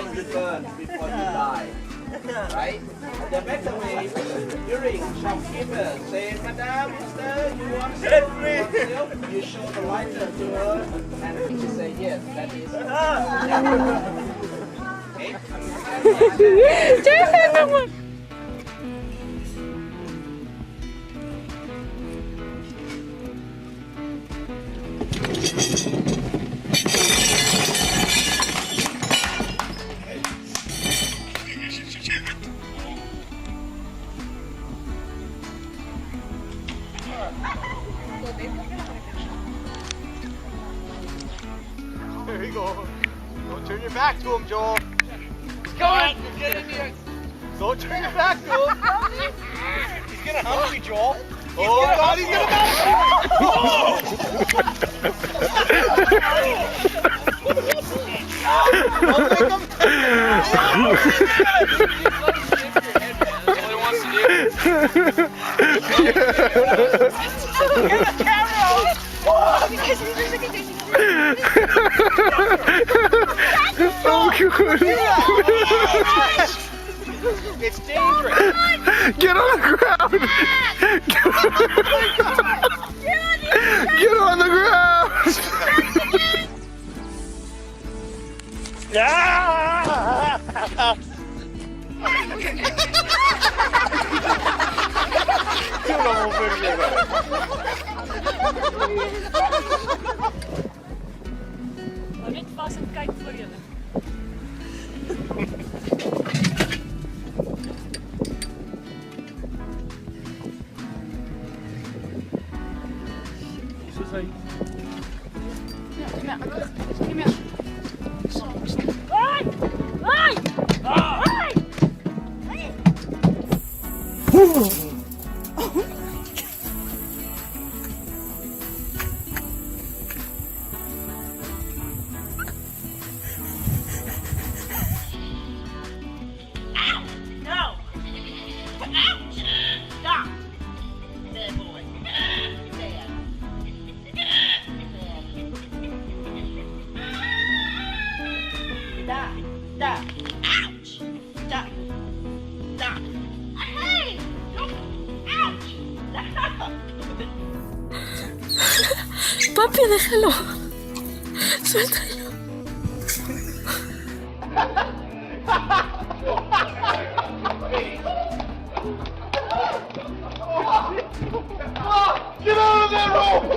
and you burn before you die. Right? The better way, during shopkeeper say, Madam, mister, you want silk? You show the lighter to her and she say, yes, that is. Okay? There you go. Don't turn your back to him, Joel. He's coming! Get in here! Don't turn your back to him. He's gonna hump me, Joel. Oh, God, he's gonna It's dangerous. Get on the ground. Get on the ground. Net vas en kyk vir julle. Soos hy Papi, déjalo. Suéltalo. Get out of that rope!